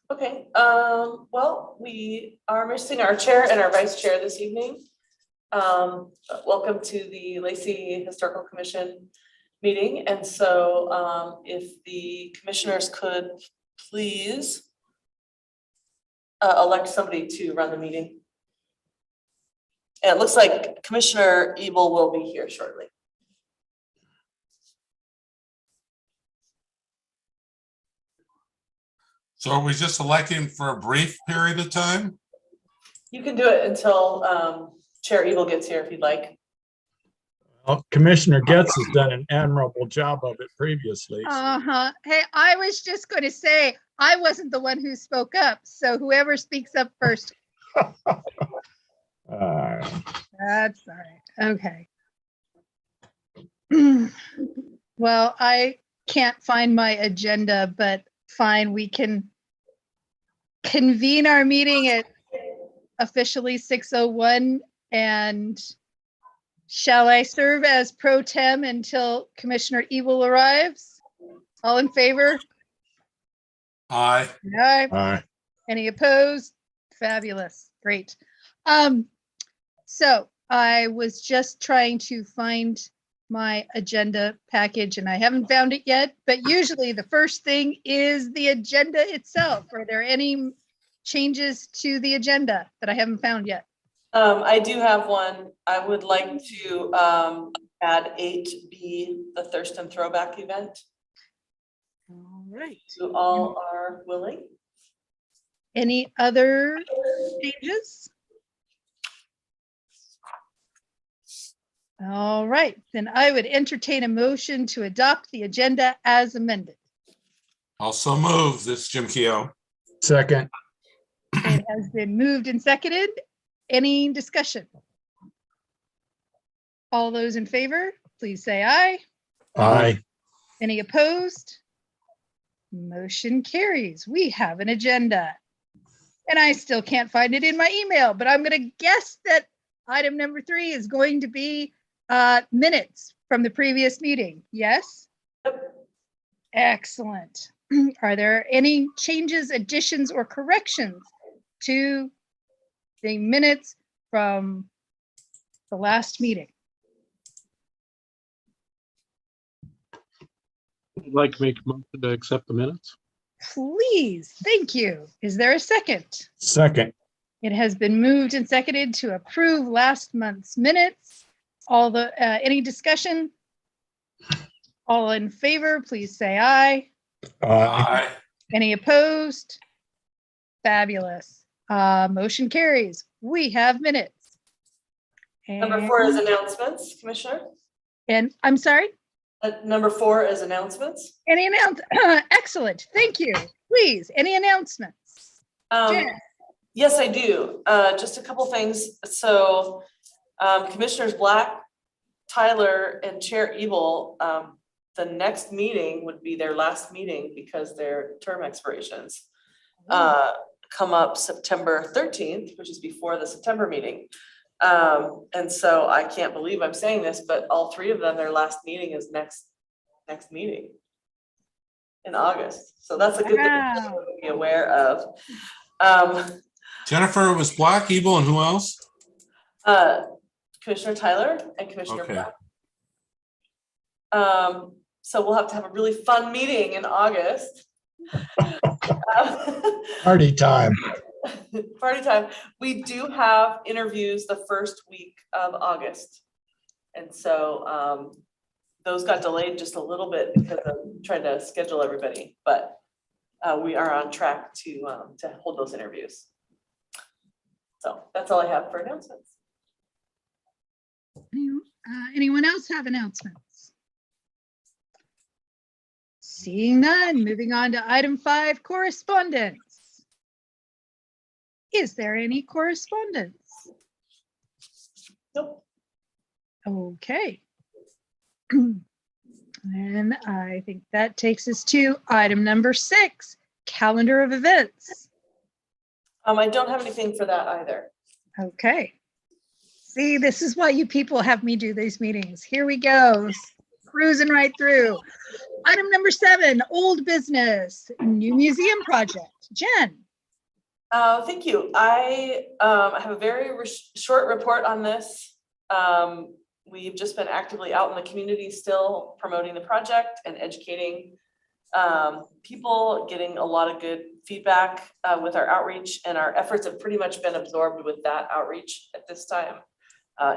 Okay, well, we are missing our chair and our vice chair this evening. Welcome to the Lacey Historical Commission meeting. And so if the commissioners could please elect somebody to run the meeting. And it looks like Commissioner Ebel will be here shortly. So are we just electing for a brief period of time? You can do it until Chair Ebel gets here if you'd like. Well, Commissioner Getz has done an admirable job of it previously. Hey, I was just going to say, I wasn't the one who spoke up. So whoever speaks up first. That's all right. Okay. Well, I can't find my agenda, but fine. We can convene our meeting at officially 6:01. And shall I serve as pro tem until Commissioner Ebel arrives? All in favor? Aye. Aye. Any opposed? Fabulous. Great. So I was just trying to find my agenda package and I haven't found it yet, but usually the first thing is the agenda itself. Are there any changes to the agenda that I haven't found yet? I do have one. I would like to add 8B, the Thurston Throwback event. All right. You all are willing? Any other changes? All right, then I would entertain a motion to adopt the agenda as amended. Also move. This is Jim Keough. Second. It has been moved and seconded. Any discussion? All those in favor, please say aye. Aye. Any opposed? Motion carries. We have an agenda. And I still can't find it in my email, but I'm going to guess that item number 3 is going to be minutes from the previous meeting. Yes? Excellent. Are there any changes, additions, or corrections to the minutes from the last meeting? I'd like to make a motion to accept the minutes. Please, thank you. Is there a second? Second. It has been moved and seconded to approve last month's minutes. Any discussion? All in favor, please say aye. Aye. Any opposed? Fabulous. Motion carries. We have minutes. Number 4 is announcements, Commissioner. And I'm sorry? Number 4 is announcements. Any excellent. Thank you. Please, any announcements? Jen? Yes, I do. Just a couple things. So Commissioners Black, Tyler, and Chair Ebel, the next meeting would be their last meeting because their term expirations come up September 13th, which is before the September meeting. And so I can't believe I'm saying this, but all 3 of them, their last meeting is next meeting in August. So that's a good thing to be aware of. Jennifer was Black, Ebel, and who else? Commissioner Tyler and Commissioner Okay. Black. So we'll have to have a really fun meeting in August. Party time. Party time. We do have interviews the first week of August. And so those got delayed just a little bit because of trying to schedule everybody, but we are on track to hold those interviews. So that's all I have for announcements. Anyone else have announcements? Seeing none, moving on to item 5, correspondence. Is there any correspondence? Nope. Okay. And I think that takes us to item number 6, calendar of events. I don't have anything for that either. Okay. See, this is why you people have me do these meetings. Here we go. Cruising right through. Item number 7, old business, new museum project. Jen. Thank you. I have a very short report on this. We've just been actively out in the community still promoting the project and educating people, getting a lot of good feedback with our outreach, and our efforts have pretty much been absorbed with that outreach at this time,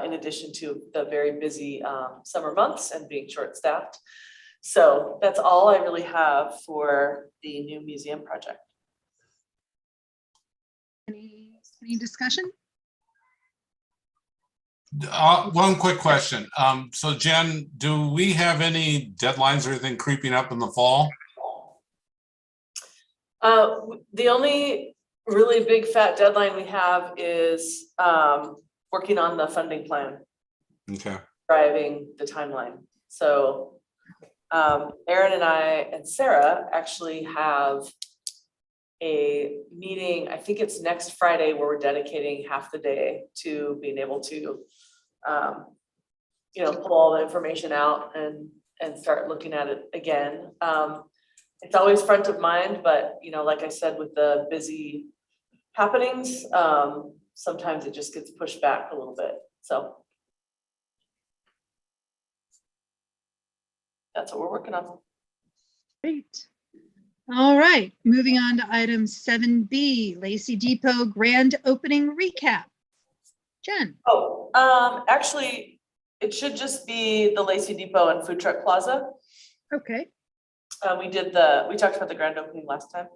in addition to the very busy summer months and being short-staffed. So that's all I really have for the new museum project. Any discussion? One quick question. So Jen, do we have any deadlines or anything creeping up in the fall? The only really big fat deadline we have is working on the funding plan, Okay. driving the timeline. So Aaron and I and Sarah actually have a meeting, I think it's next Friday, where we're dedicating half the day to being able to pull all the information out and start looking at it again. It's always front of mind, but like I said, with the busy happenings, sometimes it just gets pushed back a little bit. So that's what we're working on. Great. All right, moving on to item 7B, Lacey Depot grand opening recap. Jen. Oh, actually, it should just be the Lacey Depot and Food Truck Plaza. Okay. We talked about the grand opening last time.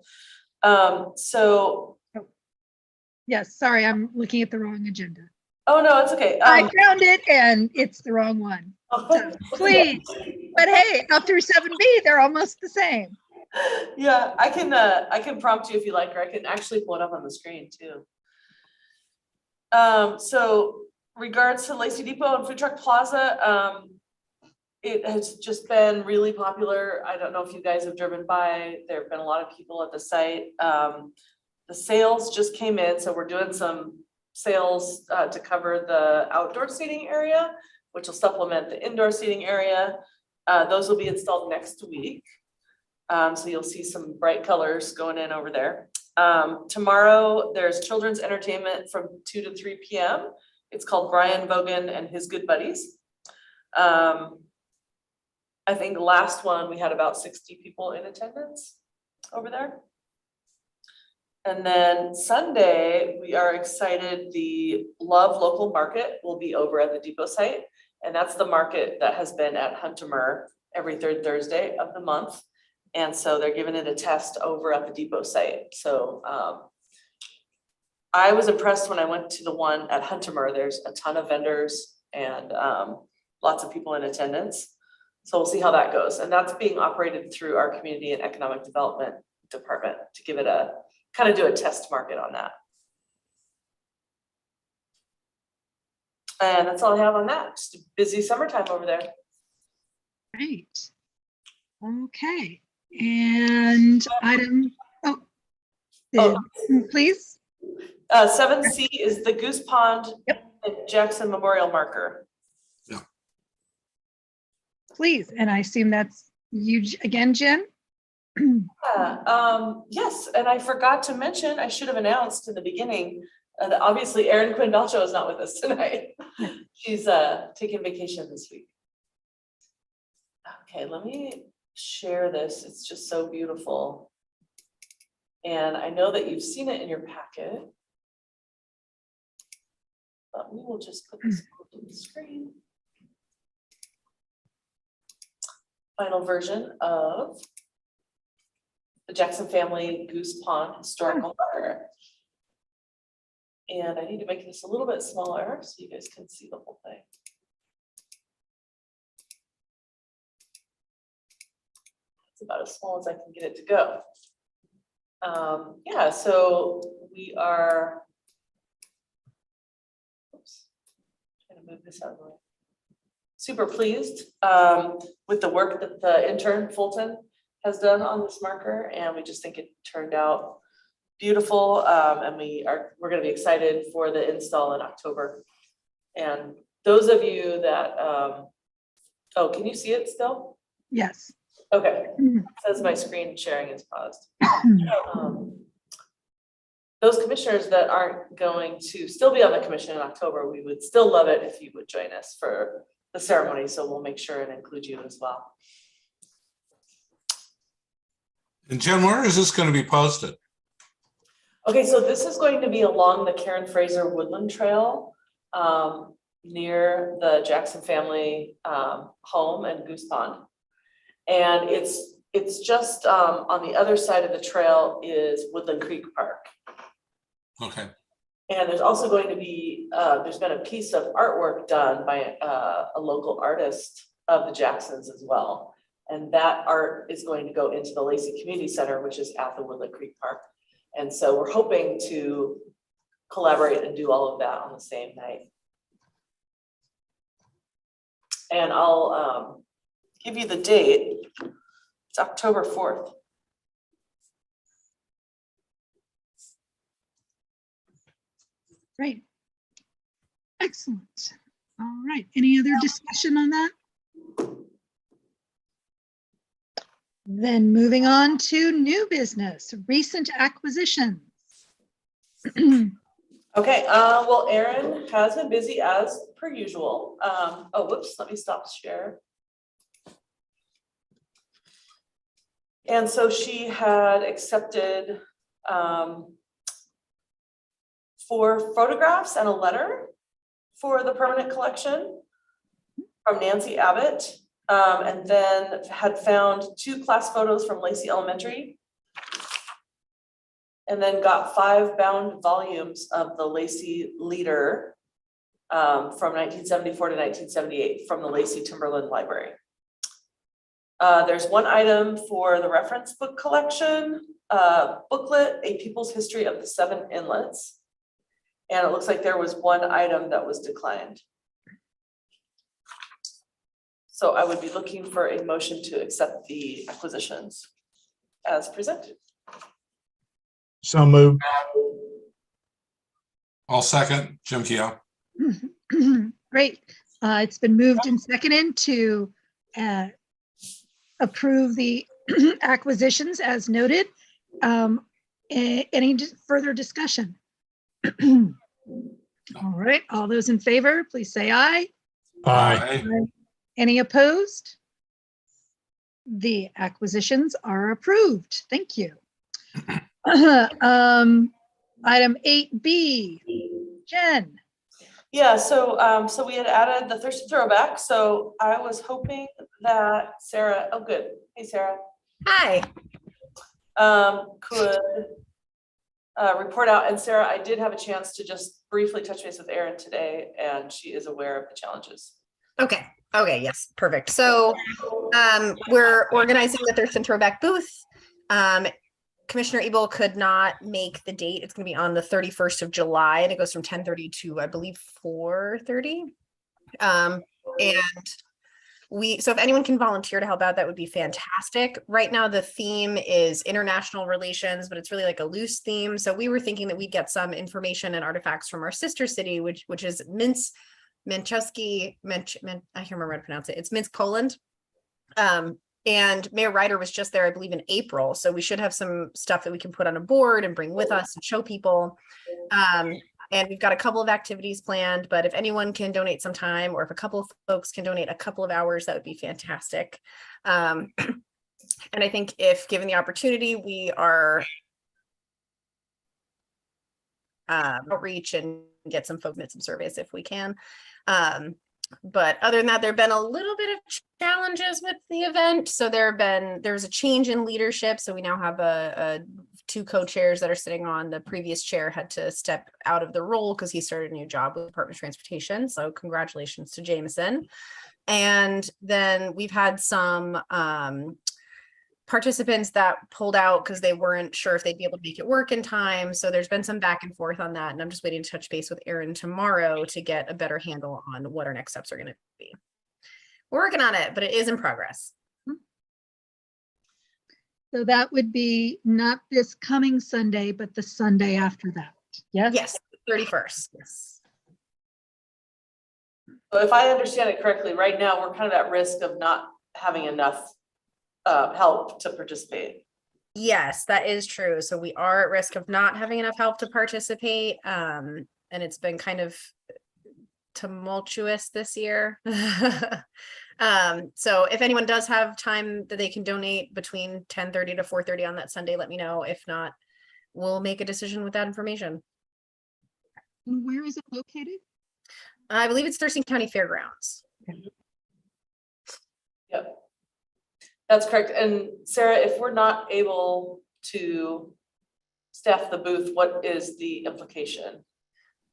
Yes, sorry, I'm looking at the wrong agenda. Oh, no, it's okay. I found it and it's the wrong one. So please, but hey, up through 7B, they're almost the same. Yeah, I can prompt you if you like, or I can actually pull it up on the screen too. So regards to Lacey Depot and Food Truck Plaza, it has just been really popular. I don't know if you guys have driven by. There have been a lot of people at the site. The sales just came in, so we're doing some sales to cover the outdoor seating area, which will supplement the indoor seating area. Those will be installed next week. So you'll see some bright colors going in over there. Tomorrow there's children's entertainment from 2 to 3 p.m. It's called Brian Bogan and His Good Buddies. I think the last one we had about 60 people in attendance over there. And then Sunday, we are excited, the Love Local Market will be over at the Depot site. And that's the market that has been at Huntermer every third Thursday of the month. And so they're giving it a test over at the Depot site. So I was impressed when I went to the one at Huntermer. There's a ton of vendors and lots of people in attendance. So we'll see how that goes. And that's being operated through our Community and Economic Development Department to give it a kind of do a test market on that. And that's all I have on that. Just a busy summertime over there. Great. Okay. And item, please. 7C is the Goose Pond and Jackson Memorial Marker. Yeah. Please, and I assume that's you again, Jen? Yes, and I forgot to mention, I should have announced in the beginning, that obviously Erin Quinn Belcho is not with us tonight. She's taking vacation this week. Okay, let me share this. It's just so beautiful. And I know that you've seen it in your packet. But we will just put this on the screen. Final version of the Jackson Family Goose Pond Historical Marker. And I need to make this a little bit smaller so you guys can see the whole thing. It's about as small as I can get it to go. Yeah, so we are, trying to move this out of the way. Super pleased with the work that the intern Fulton has done on this marker, and we just think it turned out beautiful. And we're going to be excited for the install in October. And those of you that, oh, can you see it still? Yes. Okay, Mm. it says my screen sharing is paused. Those commissioners that aren't going to still be on the commission in October, we would still love it if you would join us for the ceremony. So we'll make sure and include you as well. And Jen, where is this going to be posted? Okay, so this is going to be along the Karen Fraser Woodland Trail near the Jackson family home and Goose Pond. And it's just on the other side of the trail is Woodland Creek Park. Okay. And there's also going to be, there's been a piece of artwork done by a local artist of the Jacksons as well. And that art is going to go into the Lacey Community Center, which is at the Woodland Creek Park. And so we're hoping to collaborate and do all of that on the same night. And I'll give you the date. It's October 4th. Great. Excellent. All right. Any other discussion on that? Then moving on to new business, recent acquisitions. Okay, well, Erin has been busy as per usual. Oh, whoops, let me stop share. And so she had accepted 4 photographs and a letter for the permanent collection from Nancy Abbott. And then had found 2 class photos from Lacey Elementary. And then got 5 bound volumes of the Lacey Leader from 1974 to 1978 from the Lacey Timberland Library. There's 1 item for the reference book collection, booklet, A People's History of the 7 Inlets. And it looks like there was 1 item that was declined. So I would be looking for a motion to accept the acquisitions as presented. So moved. I'll second. Jim Keough. Great. It's been moved and seconded to approve the acquisitions as noted. Any further discussion? All right, all those in favor, please say aye. Aye. Any opposed? The acquisitions are approved. Thank you. Item 8B, Jen. Yeah, so we had added the Thurston Throwback. So I was hoping that Sarah, oh good, hey Sarah, Hi. could report out. And Sarah, I did have a chance to just briefly touch base with Erin today, and she is aware of the challenges. Okay. Okay. Yes. Perfect. So we're organizing the Thurston Throwback booth. Commissioner Ebel could not make the date. It's going to be on the 31st of July, and it goes from 10:30 to, I believe, 4:30. And so if anyone can volunteer to help out, that would be fantastic. Right now, the theme is international relations, but it's really like a loose theme. So we were thinking that we'd get some information and artifacts from our sister city, which is I can't remember how to pronounce it. It's Minsk, Poland. And Mayor Ryder was just there, I believe, in April. So we should have some stuff that we can put on a board and bring with us and show people. And we've got a couple of activities planned, but if anyone can donate some time, or if a couple of folks can donate a couple of hours, that would be fantastic. And I think if given the opportunity, we are outreach and get some folks, some surveys if we can. But other than that, there have been a little bit of challenges with the event. So there's a change in leadership. So we now have 2 co-chairs that are sitting on. The previous chair had to step out of the role because he started a new job with the Department of Transportation. So congratulations to Jameson. And then we've had some participants that pulled out because they weren't sure if they'd be able to make it work in time. So there's been some back and forth on that. And I'm just waiting to touch base with Erin tomorrow to get a better handle on what our next steps are going to be. We're working on it, but it is in progress. So that would be not this coming Sunday, but the Sunday after that. Yes? Yes, 31st. Yes. if I understand it correctly, right now, we're kind of at risk of not having enough help to participate. Yes, that is true. So we are at risk of not having enough help to participate. And it's been kind of tumultuous this year. So if anyone does have time that they can donate between 10:30 to 4:30 on that Sunday, let me know. If not, we'll make a decision with that information. And where is it located? I believe it's Thurston County Fairgrounds. Yep. That's correct. And Sarah, if we're not able to staff the booth, what is the implication?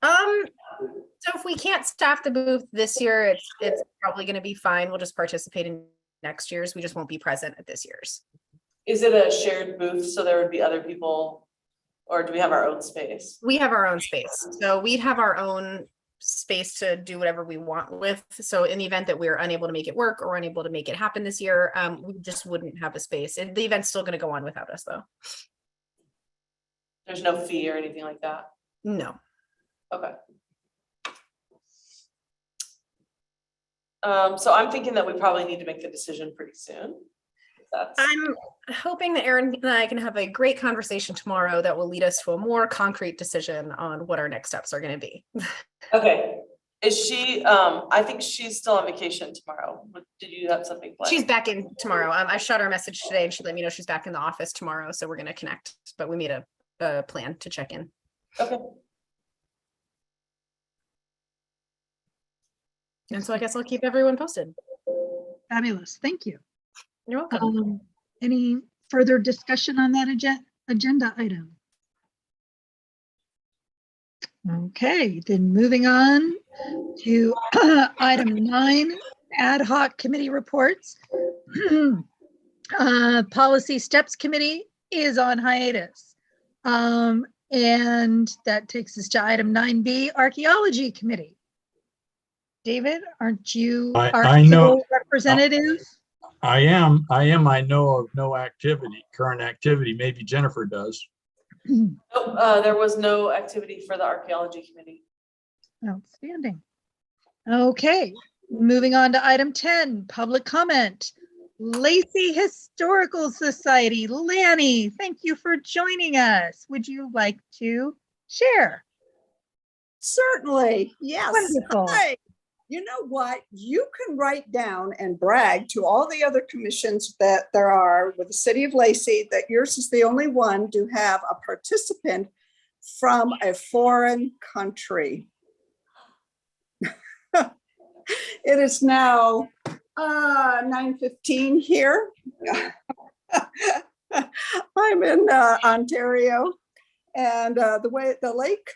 So if we can't staff the booth this year, it's probably going to be fine. We'll just participate in next year's. We just won't be present at this year's. Is it a shared booth, so there would be other people, or do we have our own space? We have our own space. So we'd have our own space to do whatever we want with. So in the event that we're unable to make it work or unable to make it happen this year, we just wouldn't have a space. And the event's still going to go on without us though. There's no fee or anything like that? No. Okay. So I'm thinking that we probably need to make the decision pretty soon. I'm hoping that Erin and I can have a great conversation tomorrow that will lead us to a more concrete decision on what our next steps are going to be. Okay. Is she, I think she's still on vacation tomorrow. Did you have something planned? She's back in tomorrow. I shot her a message today and she let me know she's back in the office tomorrow. So we're going to connect, but we made a plan to check in. Okay. And so I guess I'll keep everyone posted. Fabulous. Thank you. You're welcome. Any further discussion on that agenda item? Okay, then moving on to item 9, ad hoc committee reports. Policy Steps Committee is on hiatus. And that takes us to item 9B, Archaeology Committee. David, aren't you our I know. sole representative? I am. I know of no activity, current activity. Maybe Jennifer does. Nope, there was no activity for the archaeology committee. Outstanding. Okay, moving on to item 10, public comment. Lacey Historical Society, Lanny, thank you for joining us. Would you like to share? Certainly, yes. Wonderful. Hi. You know what? You can write down and brag to all the other commissions that there are with the city of Lacey that yours is the only one to have a participant from a foreign country. It is now 9:15 here. I'm in Ontario. And the lake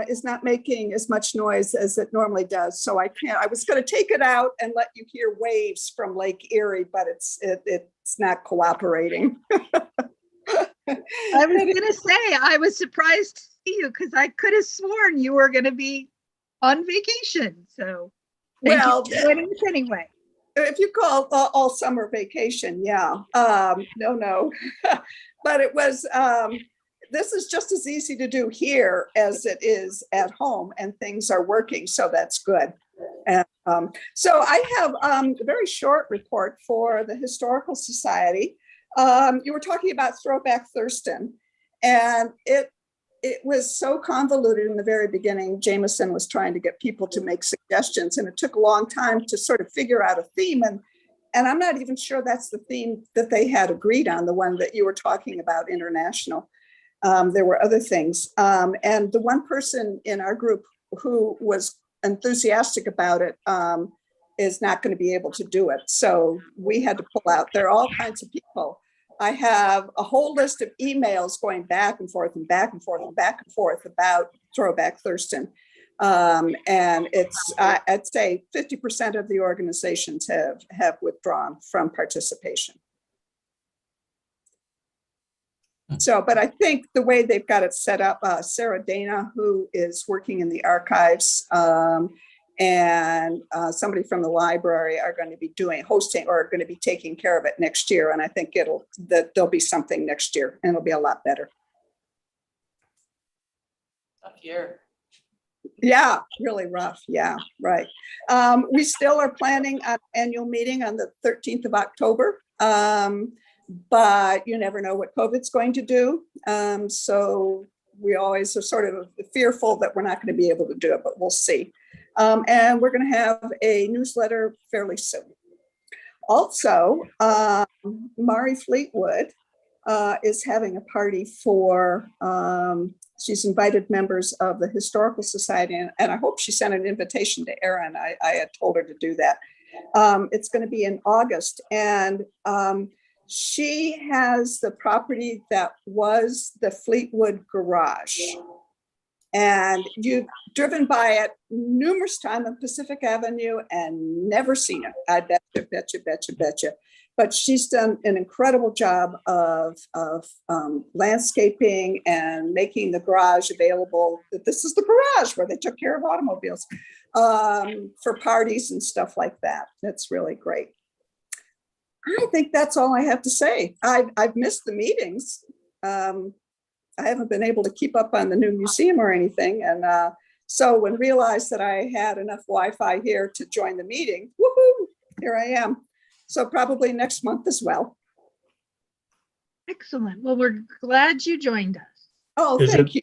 is not making as much noise as it normally does. So I was going to take it out and let you hear waves from Lake Erie, but it's not cooperating. I was going to say, I was surprised to see you because I could have sworn you were going to be on vacation. So thank you for joining us anyway. If you call all summer vacation, yeah. No. But it was... this is just as easy to do here as it is at home, and things are working, so that's good. And so I have a very short report for the Historical Society. You were talking about Throwback Thurston, and it was so convoluted in the very beginning. Jameson was trying to get people to make suggestions, and it took a long time to sort of figure out a theme. And I'm not even sure that's the theme that they had agreed on, the one that you were talking about, international. There were other things. And the one person in our group who was enthusiastic about it is not going to be able to do it. So we had to pull out. There are all kinds of people. I have a whole list of emails going back and forth and back and forth and back and forth about Throwback Thurston. And it's, I'd say 50% of the organizations have withdrawn from participation. So, but I think the way they've got it set up, Sarah Dana, who is working in the archives, and somebody from the library are going to be hosting or going to be taking care of it next year. And I think there'll be something next year and it'll be a lot better. Tough year. Yeah, really rough. Yeah, right. We still are planning an annual meeting on the 13th of October. But you never know what COVID's going to do. So we always are sort of fearful that we're not going to be able to do it, but we'll see. And we're going to have a newsletter fairly soon. Also, Mari Fleetwood is having a party for, she's invited members of the Historical Society, and I hope she sent an invitation to Erin. I had told her to do that. It's going to be in August, and she has the property that was the Fleetwood Garage. And you've driven by it numerous times on Pacific Avenue and never seen it. I betcha. But she's done an incredible job of landscaping and making the garage available. This is the garage where they took care of automobiles for parties and stuff like that. That's really great. I think that's all I have to say. I've missed the meetings. I haven't been able to keep up on the new museum or anything. And so when realized that I had enough Wi-Fi here to join the meeting, woohoo, here I am. So probably next month as well. Excellent. Well, we're glad you joined us. Oh, Is thank you.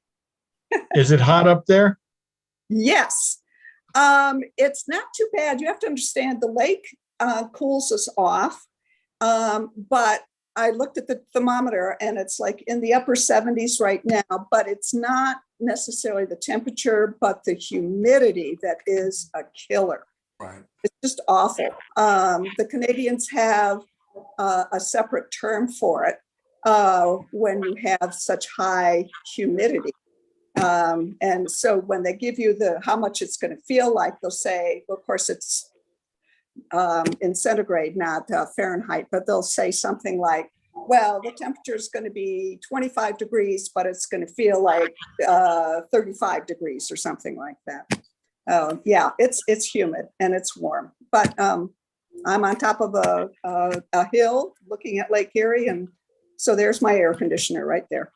Is it hot up there? Yes. It's not too bad. You have to understand the lake cools us off. But I looked at the thermometer and it's like in the upper 70s right now, but it's not necessarily the temperature, but the humidity that is a killer. Right. It's just awful. The Canadians have a separate term for it when you have such high humidity. And so when they give you how much it's going to feel like, they'll say, well, of course, it's in centigrade, not Fahrenheit, but they'll say something like, well, the temperature is going to be 25 degrees, but it's going to feel like 35 degrees or something like that. Yeah, it's humid and it's warm, but I'm on top of a hill looking at Lake Erie, and so there's my air conditioner right there.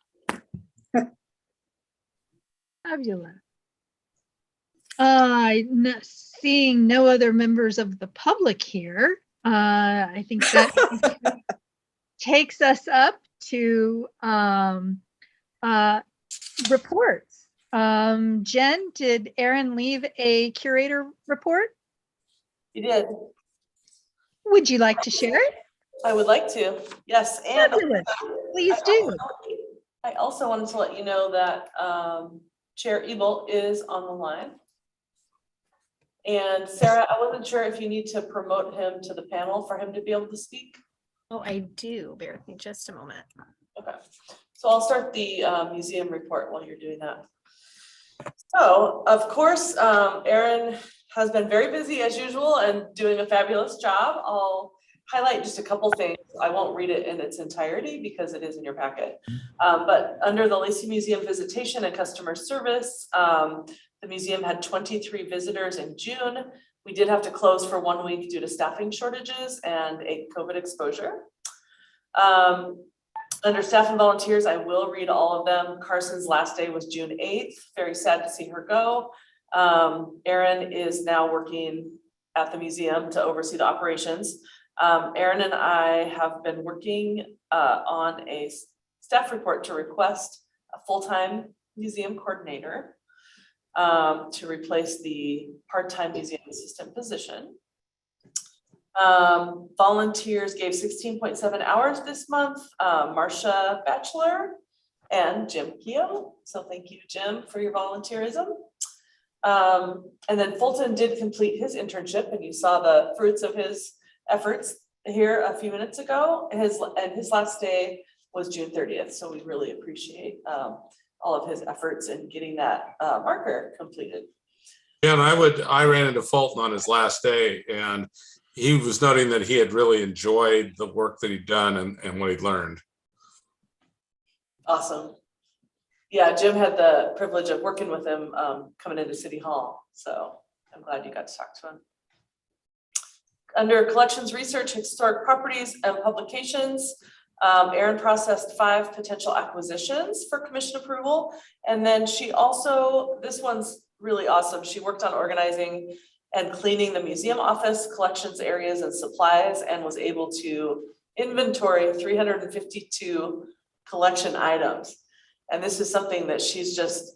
Fabulous. Seeing no other members of the public here, I think that takes us up to reports. Jen, did Erin leave a curator report? You did. Would you like to share it? I would like to, yes. And Fabulous. Please do. I also wanted to let you know that Chair Ebel is on the line. And Sarah, I wasn't sure if you need to promote him to the panel for him to be able to speak. Oh, I do. Bear with me just a moment. Okay, so I'll start the museum report while you're doing that. So, of course, Erin has been very busy as usual and doing a fabulous job. I'll highlight just a couple things. I won't read it in its entirety because it is in your packet. But under the Lacey Museum Visitation and Customer Service, the museum had 23 visitors in June. We did have to close for 1 week due to staffing shortages and a COVID exposure. Under staff and volunteers, I will read all of them. Carson's last day was June 8th. Very sad to see her go. Erin is now working at the museum to oversee the operations. Erin and I have been working on a staff report to request a full-time museum coordinator to replace the part-time museum assistant position. Volunteers gave 16.7 hours this month, Marcia Batchelor and Jim Keogh. So thank you, Jim, for your volunteerism. And then Fulton did complete his internship, and you saw the fruits of his efforts here a few minutes ago. His last day was June 30th. So we really appreciate all of his efforts in getting that marker completed. Yeah, and I ran into Fulton on his last day, and he was noting that he had really enjoyed the work that he'd done and what he'd learned. Awesome. Yeah, Jim had the privilege of working with him coming into City Hall. So I'm glad you got to talk to him. Under collections research, historic properties and publications, Erin processed 5 potential acquisitions for commission approval. And then she also, this one's really awesome. She worked on organizing and cleaning the museum office, collections areas and supplies, and was able to inventory 352 collection items. And this is something that she's just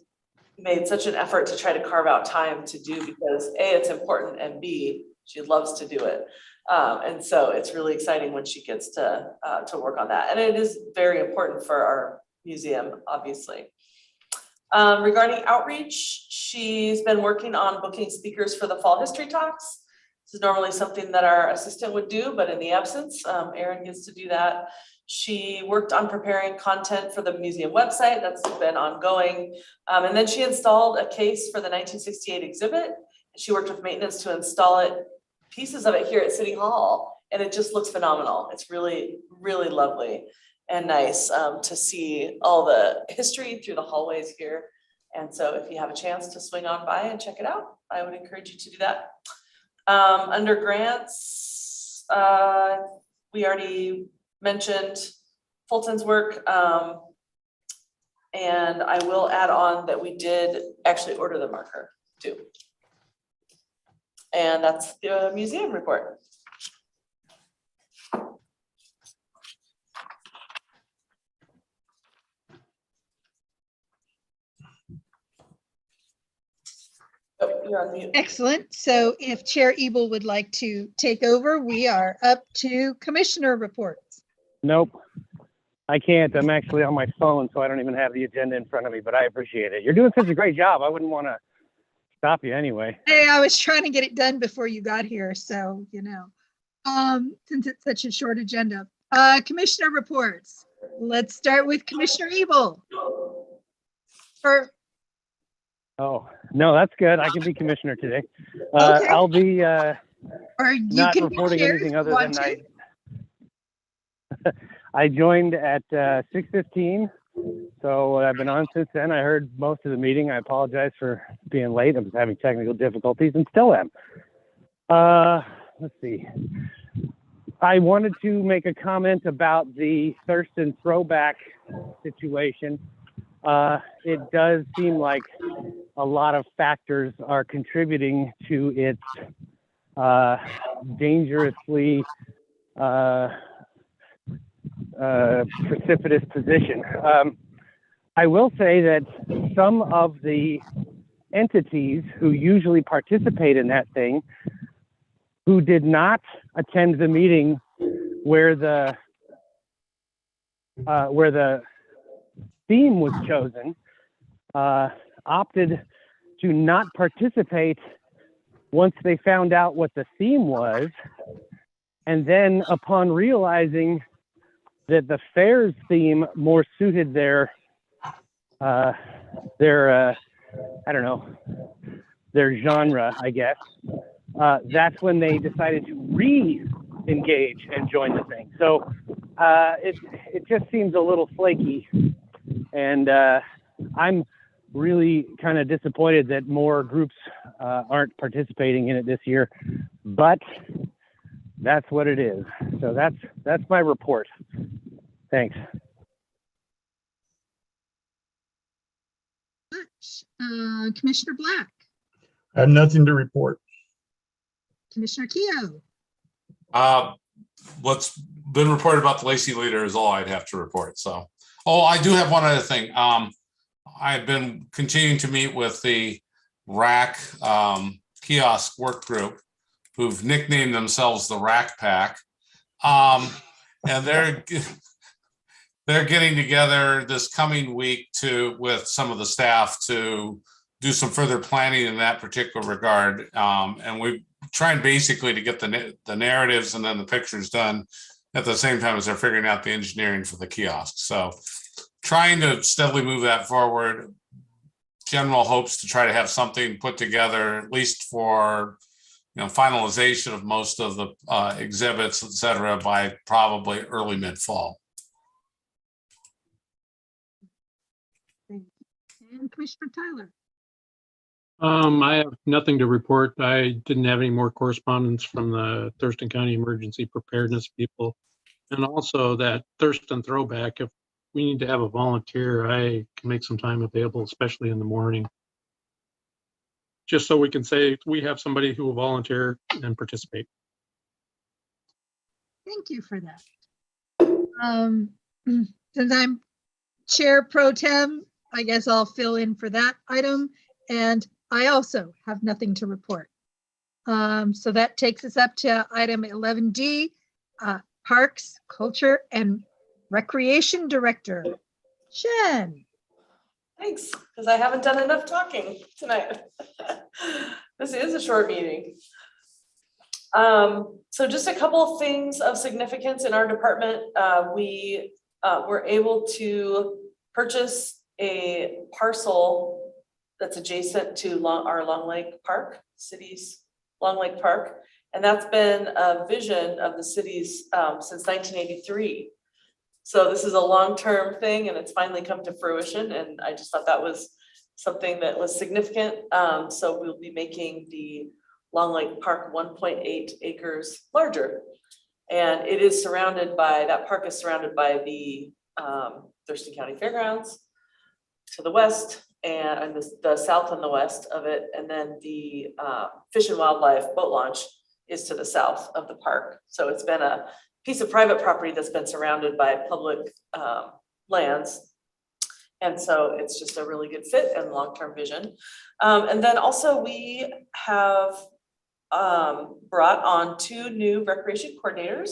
made such an effort to try to carve out time to do, because A, it's important, and B, she loves to do it. And so it's really exciting when she gets to work on that. And it is very important for our museum, obviously. Regarding outreach, she's been working on booking speakers for the fall history talks. This is normally something that our assistant would do, but in the absence, Erin gets to do that. She worked on preparing content for the museum website. That's been ongoing. And then she installed a case for the 1968 exhibit. She worked with maintenance to install it, pieces of it here at City Hall, and it just looks phenomenal. It's really, really lovely and nice to see all the history through the hallways here. And so if you have a chance to swing on by and check it out, I would encourage you to do that. Under grants, we already mentioned Fulton's work. And I will add on that we did actually order the marker too. And that's the museum report. Oh, you're on mute. Excellent. So if Chair Ebel would like to take over, we are up to commissioner reports. Nope, I can't. I'm actually on my phone, so I don't even have the agenda in front of me, but I appreciate it. You're doing such a great job. I wouldn't want to stop you anyway. Hey, I was trying to get it done before you got here, so, you know, since it's such a short agenda. Commissioner reports. Let's start with Commissioner Ebel. Oh, no, that's good. I can be commissioner today. Okay. I'll be Or you not can be reporting chair anything if you other want than to. I joined at 6:15, so I've been on since then. I heard most of the meeting. I apologize for being late. I was having technical difficulties and still am. Let's see. I wanted to make a comment about the Thurston throwback situation. It does seem like a lot of factors are contributing to its dangerously precipitous position. I will say that some of the entities who usually participate in that thing, who did not attend the meeting where the theme was chosen, opted to not participate once they found out what the theme was, and then upon realizing that the fair's theme more suited their I don't know, their genre, I guess, that's when they decided to re-engage and join the thing. So it just seems a little flaky, and I'm really kind of disappointed that more groups aren't participating in it this year, but that's what it is. So that's my report. Thanks. Commissioner Black, I have nothing to report. Commissioner Keough, What's been reported about the Lacey leader is all I'd have to report. So, I do have one other thing. I've been continuing to meet with the RAC kiosk work group, who've nicknamed themselves the RAC Pack, and they're getting together this coming week with some of the staff to do some further planning in that particular regard. And we're trying basically to get the narratives and then the pictures done at the same time as they're figuring out the engineering for the kiosk. So trying to steadily move that forward. General hopes to try to have something put together, at least for finalization of most of the exhibits, et cetera, by probably early mid-fall. and Commissioner Tyler. I have nothing to report. I didn't have any more correspondence from the Thurston County Emergency Preparedness people. And also that Thurston throwback, if we need to have a volunteer, I can make some time available, especially in the morning. just so we can say we have somebody who will volunteer and participate. Thank you for that. Since I'm Chair Pro Tem, I guess I'll fill in for that item. And I also have nothing to report. So that takes us up to item 11D, Parks, Culture, and Recreation Director, Jen. Thanks, because I haven't done enough talking tonight. This is a short meeting. So just a couple of things of significance in our department. We were able to purchase a parcel that's adjacent to our Long Lake Park, city's Long Lake Park. And that's been a vision of the city's since 1983. So this is a long-term thing and it's finally come to fruition. And I just thought that was something that was significant. So we'll be making the Long Lake Park 1.8 acres larger. And it is surrounded by, that park is surrounded by the Thurston County Fairgrounds to the west and the south and the west of it. And then the Fish and Wildlife boat launch is to the south of the park. So it's been a piece of private property that's been surrounded by public lands. And so it's just a really good fit and long-term vision. And then also we have brought on 2 new recreation coordinators.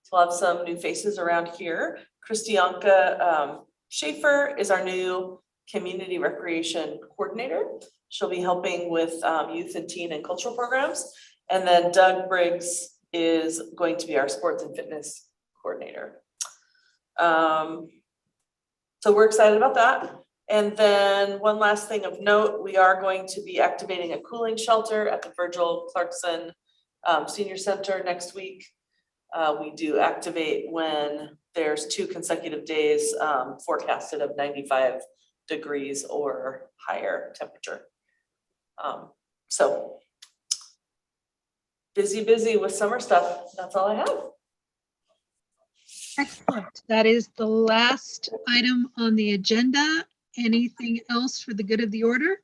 So we'll have some new faces around here. Christianka Schaefer is our new community recreation coordinator. She'll be helping with youth and teen and cultural programs. And then Doug Briggs is going to be our sports and fitness coordinator. So we're excited about that. And then one last thing of note, we are going to be activating a cooling shelter at the Virgil Clarkson Senior Center next week. We do activate when there's 2 consecutive days forecasted of 95 degrees or higher temperature. So busy with summer stuff. That's all I have. Excellent. That is the last item on the agenda. Anything else for the good of the order?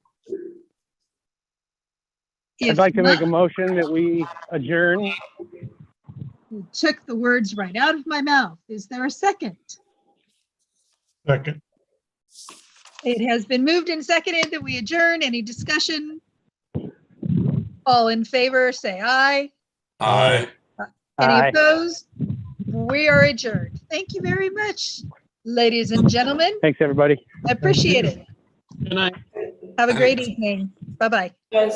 I'd like to make a motion that we adjourn. You took the words right out of my mouth. Is there a second? Second. It has been moved and seconded that we adjourn. Any discussion? All in favor, say aye. Aye. Any Aye. opposed? We are adjourned. Thank you very much, ladies and gentlemen. Thanks, everybody. I appreciate it. Good night. Have a great evening. Bye-bye. Guys.